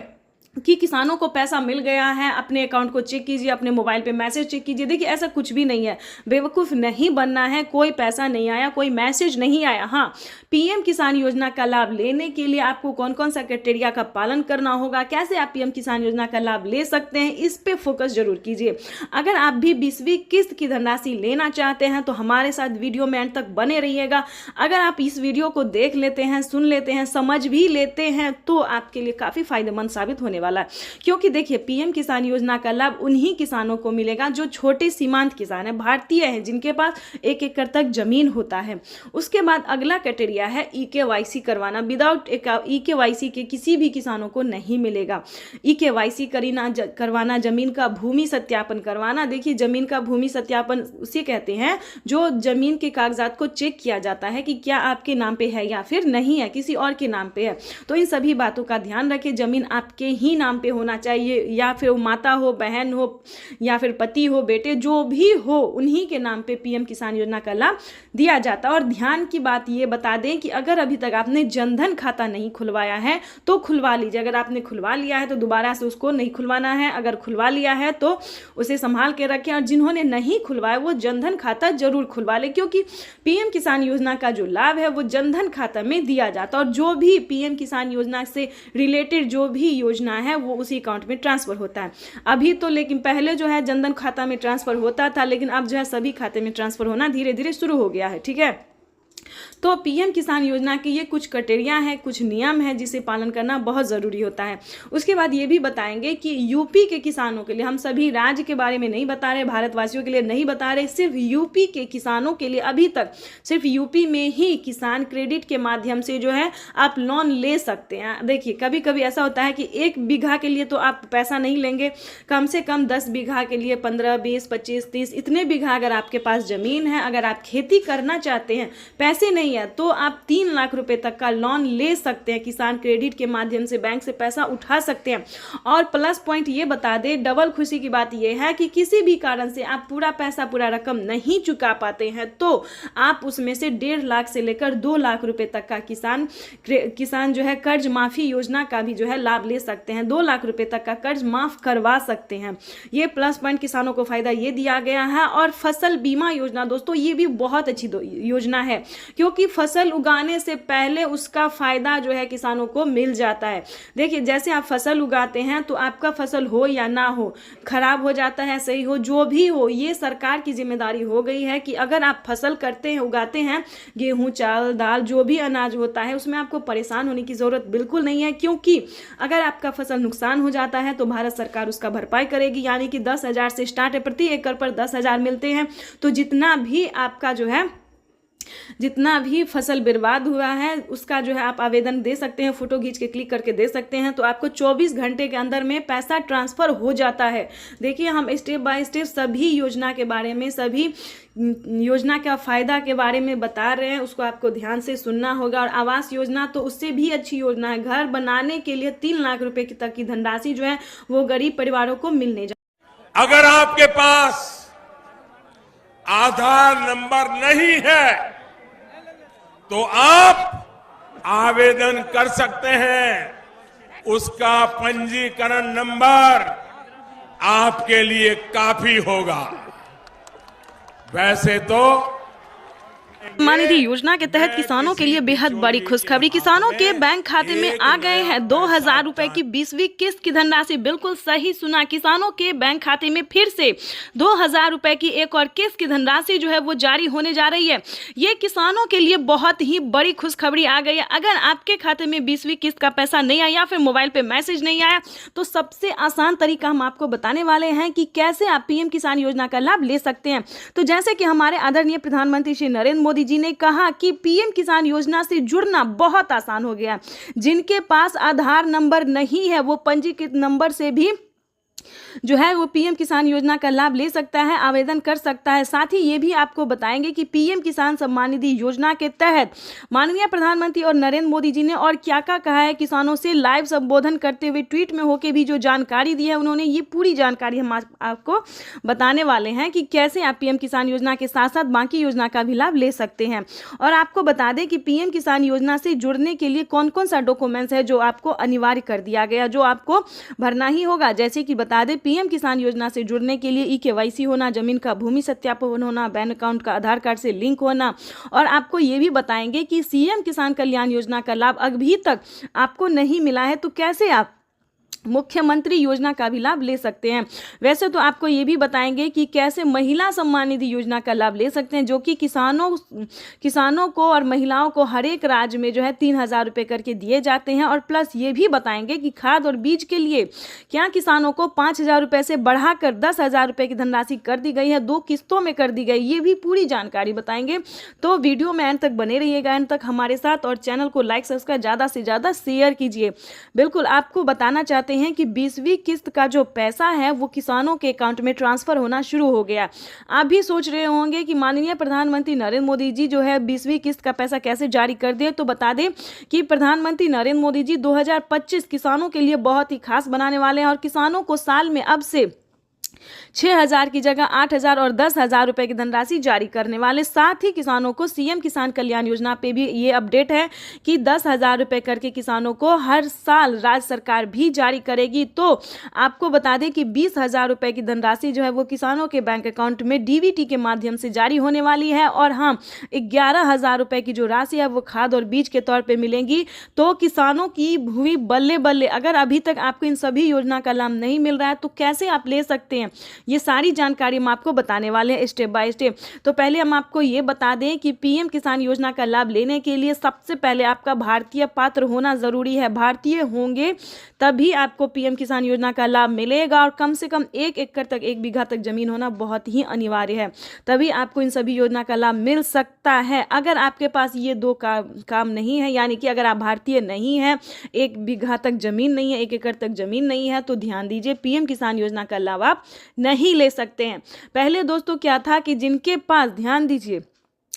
कि किसानों को पैसा मिल गया है, अपने अकाउंट को चेक कीजिए, अपने मोबाइल पे मैसेज चेक कीजिए। देखिए ऐसा कुछ भी नहीं है, बेवकूफ़ नहीं बनना है। कोई पैसा नहीं आया, कोई मैसेज नहीं आया। हाँ, पीएम किसान योजना का लाभ लेने के लिए आपको कौन कौन सा क्राइटेरिया का पालन करना होगा, कैसे आप पीएम किसान योजना का लाभ ले सकते हैं, इस पे फोकस जरूर कीजिए। अगर आप भी 20वीं किस्त की धनराशि लेना चाहते हैं तो हमारे साथ वीडियो में अंत तक बने रहिएगा। अगर आप इस वीडियो को देख लेते हैं, सुन लेते हैं, समझ भी लेते हैं तो आपके लिए काफ़ी फायदेमंद साबित होने वाला है। क्योंकि देखिए पीएम किसान योजना का लाभ उन्हीं किसानों को मिलेगा जो छोटे सीमांत किसान हैं, भारतीय हैं, जिनके पास 1 एकड़ तक जमीन होता है। उसके बाद अगला क्राइटेरिया है EKYC करवाना। विदाउट EKYC के किसी भी किसानों को नहीं मिलेगा। EKYC करवाना, जमीन का भूमि सत्यापन करवाना। देखिए जमीन का भूमि सत्यापन उसे कहते हैं जो जमीन के कागजात को चेक किया जाता है कि क्या आपके नाम पे है या फिर नहीं है, किसी और के नाम पे है। तो इन सभी बातों का ध्यान रखें। जमीन आपके ही नाम पे होना चाहिए, या फिर माता हो, बहन हो, या फिर पति हो, बेटे, जो भी हो, उन्हीं के नाम पे पीएम किसान योजना का लाभ दिया जाता है। और ध्यान की बात ये बता दें कि अगर अभी तक आपने जनधन खाता नहीं खुलवाया है तो खुलवा लीजिए। अगर आपने खुलवा लिया है तो दोबारा से उसको नहीं खुलवाना है। अगर खुलवा लिया है तो उसे संभाल के रखें, और जिन्होंने नहीं खुलवाया वो जनधन खाता जरूर खुलवा ले, क्योंकि पीएम किसान योजना का जो लाभ है वो जनधन खाता में दिया जाता है। और जो भी पीएम किसान योजना से रिलेटेड जो भी योजना है वो उसी अकाउंट में ट्रांसफर होता है अभी तो। लेकिन पहले जो है जनधन खाता में ट्रांसफर होता था, लेकिन अब जो है सभी खाते में ट्रांसफर होना धीरे धीरे शुरू हो गया है। ठीक है, तो पीएम किसान योजना के ये कुछ क्राइटेरिया हैं, कुछ नियम हैं जिसे पालन करना बहुत ज़रूरी होता है। उसके बाद ये भी बताएंगे कि यूपी के किसानों के लिए, हम सभी राज्य के बारे में नहीं बता रहे, भारतवासियों के लिए नहीं बता रहे, सिर्फ यूपी के किसानों के लिए अभी तक सिर्फ यूपी में ही किसान क्रेडिट के माध्यम से जो है आप लोन ले सकते हैं। देखिए कभी कभी ऐसा होता है कि 1 बीघा के लिए तो आप पैसा नहीं लेंगे, कम से कम 10 बीघा के लिए 15, 20, 25, 30 इतने बीघा अगर आपके पास ज़मीन है, अगर आप खेती करना चाहते हैं, पैसे नहीं है तो आप 3 लाख रुपए तक का लोन ले सकते हैं। किसान क्रेडिट के माध्यम से बैंक से पैसा उठा सकते हैं। और प्लस पॉइंट ये बता दें, डबल खुशी की बात ये है कि किसी भी कारण से आप पूरा रकम नहीं चुका पाते हैं तो आप उसमें से 1.5 लाख से लेकर 2 लाख रुपए तक का किसान जो है कर्ज माफी योजना का भी जो है लाभ ले सकते हैं। 2 लाख रुपए तक का कर्ज माफ करवा सकते हैं। ये प्लस पॉइंट किसानों को फायदा ये दिया गया है। और फसल बीमा योजना दोस्तों ये भी बहुत अच्छी योजना है, क्योंकि फसल उगाने से पहले उसका फायदा जो है किसानों को मिल जाता है। देखिए जैसे आप फसल उगाते हैं तो आपका फसल हो या ना हो, खराब हो जाता है, सही हो, जो भी हो, ये सरकार की जिम्मेदारी हो गई है कि अगर आप फसल करते हैं, उगाते हैं, गेहूं, चावल, दाल, जो भी अनाज होता है, उसमें आपको परेशान होने की जरूरत बिल्कुल नहीं है। क्योंकि अगर आपका फसल नुकसान हो जाता है तो भारत सरकार उसका भरपाई करेगी। यानी कि 10,000 से स्टार्ट है, प्रति एकड़ पर 10,000 मिलते हैं। तो जितना भी आपका जो है जितना भी फसल बर्बाद हुआ है उसका जो है आप आवेदन दे सकते हैं, फोटो खींच के क्लिक करके दे सकते हैं, तो आपको 24 घंटे के अंदर में पैसा ट्रांसफर हो जाता है। देखिए हम स्टेप बाय स्टेप सभी योजना के बारे में, सभी योजना का फायदा के बारे में बता रहे हैं, उसको आपको ध्यान से सुनना होगा। और आवास योजना तो उससे भी अच्छी योजना है। घर बनाने के लिए 3 लाख रुपए तक की धनराशि जो है वो गरीब परिवारों को मिलने जा। अगर आपके पास आधार नंबर नहीं है तो आप आवेदन कर सकते हैं। उसका पंजीकरण नंबर आपके लिए काफी होगा। वैसे तो सम्मान निधि योजना के तहत किसानों के लिए बेहद बड़ी खुशखबरी। किसानों के बैंक खाते में आ गए हैं 2,000 रुपए की 20वीं किस्त की धनराशि। बिल्कुल सही सुना, किसानों के बैंक खाते में फिर से 2,000 रुपए की एक और किस्त की धनराशि जो है वो जारी होने जा रही है। ये किसानों के लिए बहुत ही बड़ी खुशखबरी आ गई है। अगर आपके खाते में 20वीं किस्त का पैसा नहीं आया या फिर मोबाइल पे मैसेज नहीं आया तो सबसे आसान तरीका हम आपको बताने वाले हैं कि कैसे आप पीएम किसान योजना का लाभ ले सकते हैं। तो जैसे कि हमारे आदरणीय प्रधानमंत्री श्री नरेंद्र मोदी जी ने कहा कि पीएम किसान योजना से जुड़ना बहुत आसान हो गया। जिनके पास आधार नंबर नहीं है वो पंजीकृत नंबर से भी जो है वो पीएम किसान योजना का लाभ ले सकता है, आवेदन कर सकता है। साथ ही ये भी आपको बताएंगे कि पीएम किसान सम्मान निधि योजना के तहत माननीय प्रधानमंत्री और नरेंद्र मोदी जी ने और क्या क्या कहा है किसानों से। लाइव संबोधन करते हुए ट्वीट में होके भी जो जानकारी दी है उन्होंने, ये पूरी जानकारी हम आपको बताने वाले हैं कि कैसे आप पीएम किसान योजना के साथ साथ बाकी योजना का भी लाभ ले सकते हैं। और आपको बता दें कि पीएम किसान योजना से जुड़ने के लिए कौन कौन सा डॉक्यूमेंट्स है जो आपको अनिवार्य कर दिया गया, जो आपको भरना ही होगा। जैसे कि बता दें, पीएम किसान योजना से जुड़ने के लिए ई-केवाईसी होना, जमीन का भूमि सत्यापन होना, बैंक अकाउंट का आधार कार्ड से लिंक होना। और आपको ये भी बताएंगे कि सीएम किसान कल्याण योजना का लाभ अभी तक आपको नहीं मिला है तो कैसे आप मुख्यमंत्री योजना का भी लाभ ले सकते हैं। वैसे तो आपको ये भी बताएंगे कि कैसे महिला सम्मान निधि योजना का लाभ ले सकते हैं, जो कि किसानों को और महिलाओं को हर एक राज्य में जो है 3,000 रुपये करके दिए जाते हैं। और प्लस ये भी बताएंगे कि खाद और बीज के लिए क्या किसानों को 5,000 रुपये से बढ़ाकर 10,000 रुपये की धनराशि कर दी गई है, 2 किस्तों में कर दी गई, ये भी पूरी जानकारी बताएंगे। तो वीडियो में अंत तक बने रहिएगा, अंत तक हमारे साथ, और चैनल को लाइक सब्सक्राइब ज़्यादा से ज़्यादा शेयर कीजिए। बिल्कुल आपको बताना चाहते हैं कि 20वीं किस्त का जो पैसा है वो किसानों के अकाउंट में ट्रांसफर होना शुरू हो गया। आप भी सोच रहे होंगे कि माननीय प्रधानमंत्री नरेंद्र मोदी जी जो है 20वीं किस्त का पैसा कैसे जारी कर दिए। तो बता दें कि प्रधानमंत्री नरेंद्र मोदी जी 2025 किसानों के लिए बहुत ही खास बनाने वाले हैं और किसानों को साल में अब से 6,000 की जगह 8,000 और 10,000 रुपए की धनराशि जारी करने वाले। साथ ही किसानों को सीएम किसान कल्याण योजना पे भी ये अपडेट है कि 10,000 रुपए करके किसानों को हर साल राज्य सरकार भी जारी करेगी। तो आपको बता दें कि 20,000 रुपए की धनराशि जो है वो किसानों के बैंक अकाउंट में डीबीटी के माध्यम से जारी होने वाली है। और हाँ, 11,000 रुपए की जो राशि है वो खाद और बीज के तौर पर मिलेंगी। तो किसानों की हुई बल्ले बल्ले। अगर अभी तक आपको इन सभी योजना का लाभ नहीं मिल रहा है तो कैसे आप ले सकते हैं, ये सारी जानकारी हम आपको बताने वाले हैं स्टेप बाय स्टेप। तो पहले हम आपको ये बता दें कि पीएम किसान योजना का लाभ लेने के लिए सबसे पहले आपका भारतीय पात्र होना जरूरी है। भारतीय होंगे तभी आपको पीएम किसान योजना का लाभ मिलेगा। और कम से कम 1 एकड़ तक 1 बीघा तक जमीन होना बहुत ही अनिवार्य है, तभी आपको इन सभी योजना का लाभ मिल सकता है। अगर आपके पास ये 2 काम नहीं है, यानी कि अगर आप भारतीय नहीं है, 1 बीघा तक जमीन नहीं है, 1 एकड़ तक जमीन नहीं है, तो ध्यान दीजिए, पीएम किसान योजना का लाभ आप नहीं ले सकते हैं। पहले दोस्तों क्या था कि जिनके पास, ध्यान दीजिए,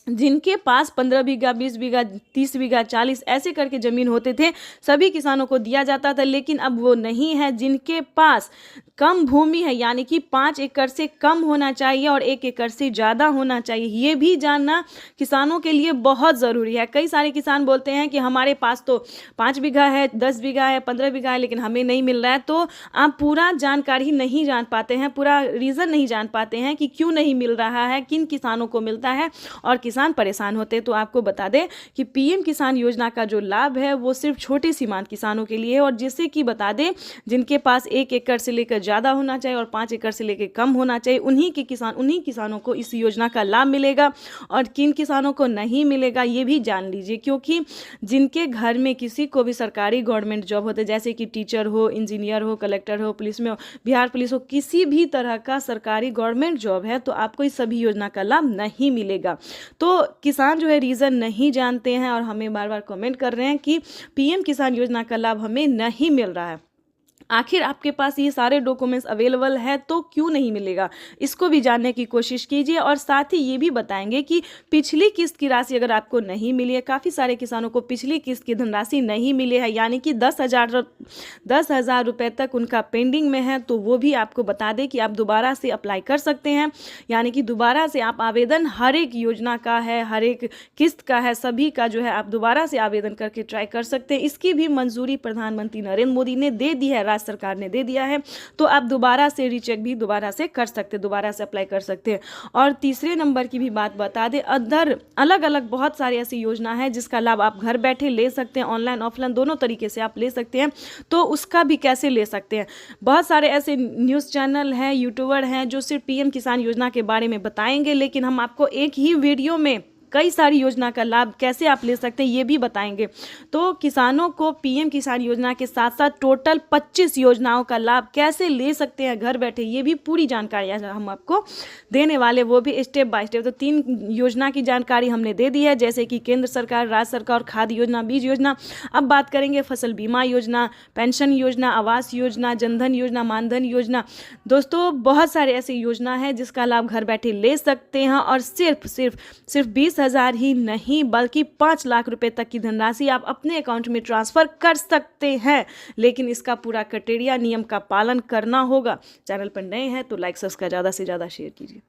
जिनके पास 15 बीघा, 20 बीघा, 30 बीघा, 40 ऐसे करके ज़मीन होते थे, सभी किसानों को दिया जाता था। लेकिन अब वो नहीं है। जिनके पास कम भूमि है, यानी कि 5 एकड़ से कम होना चाहिए और 1 एकड़ से ज़्यादा होना चाहिए, ये भी जानना किसानों के लिए बहुत ज़रूरी है। कई सारे किसान बोलते हैं कि हमारे पास तो 5 बीघा है, 10 बीघा है, 15 बीघा है, लेकिन हमें नहीं मिल रहा है। तो आप पूरा जानकारी नहीं जान पाते हैं, पूरा रीज़न नहीं जान पाते हैं कि क्यों नहीं मिल रहा है, किन किसानों को मिलता है, और किसान परेशान होते हैं। तो आपको बता दें कि पीएम किसान योजना का जो लाभ है वो सिर्फ छोटे सीमांत किसानों के लिए है। और जिससे कि बता दें, जिनके पास 1 एकड़ से लेकर ज़्यादा होना चाहिए और 5 एकड़ से लेकर कम होना चाहिए, उन्हीं किसानों को इस योजना का लाभ मिलेगा। और किन किसानों को नहीं मिलेगा ये भी जान लीजिए, क्योंकि जिनके घर में किसी को भी सरकारी गवर्नमेंट जॉब होते, जैसे कि टीचर हो, इंजीनियर हो, कलेक्टर हो, पुलिस में हो, बिहार पुलिस हो, किसी भी तरह का सरकारी गवर्नमेंट जॉब है, तो आपको इस सभी योजना का लाभ नहीं मिलेगा। तो किसान जो है रीज़न नहीं जानते हैं और हमें बार बार कमेंट कर रहे हैं कि पीएम किसान योजना का लाभ हमें नहीं मिल रहा है। आखिर आपके पास ये सारे डॉक्यूमेंट्स अवेलेबल है तो क्यों नहीं मिलेगा, इसको भी जानने की कोशिश कीजिए। और साथ ही ये भी बताएंगे कि पिछली किस्त की राशि अगर आपको नहीं मिली है, काफ़ी सारे किसानों को पिछली किस्त की धनराशि नहीं मिली है, यानी कि 10,000 रुपये तक उनका पेंडिंग में है, तो वो भी आपको बता दें कि आप दोबारा से अप्लाई कर सकते हैं। यानी कि दोबारा से आप आवेदन, हर एक योजना का है, हर एक किस्त का है, सभी का जो है आप दोबारा से आवेदन करके ट्राई कर सकते हैं। इसकी भी मंजूरी प्रधानमंत्री नरेंद्र मोदी ने दे दी है, राज्य सरकार ने दे दिया है। तो आप दोबारा से रीचेक भी दोबारा से कर सकते हैं, दोबारा से अप्लाई कर सकते हैं। और तीसरे नंबर की भी बात बता दें, अदर अलग अलग बहुत सारी ऐसी योजना है जिसका लाभ आप घर बैठे ले सकते हैं, ऑनलाइन ऑफलाइन दोनों तरीके से आप ले सकते हैं। तो उसका भी कैसे ले सकते हैं, बहुत सारे ऐसे न्यूज़ चैनल हैं, यूट्यूबर हैं जो सिर्फ पीएम किसान योजना के बारे में बताएंगे, लेकिन हम आपको एक ही वीडियो में कई सारी योजना का लाभ कैसे आप ले सकते हैं ये भी बताएंगे। तो किसानों को पीएम किसान योजना के साथ साथ टोटल 25 योजनाओं का लाभ कैसे ले सकते हैं घर बैठे, ये भी पूरी जानकारी हम आपको देने वाले, वो भी स्टेप बाय स्टेप। तो 3 योजना की जानकारी हमने दे दी है, जैसे कि केंद्र सरकार, राज्य सरकार, खाद्य योजना, बीज योजना। अब बात करेंगे फसल बीमा योजना, पेंशन योजना, आवास योजना, जनधन योजना, मानधन योजना। दोस्तों बहुत सारे ऐसे योजना है जिसका लाभ घर बैठे ले सकते हैं और सिर्फ 20,000 ही नहीं बल्कि 5 लाख रुपए तक की धनराशि आप अपने अकाउंट में ट्रांसफर कर सकते हैं। लेकिन इसका पूरा क्राइटेरिया, नियम का पालन करना होगा। चैनल पर नए हैं तो लाइक सब्सक्राइब ज़्यादा से ज़्यादा शेयर कीजिए।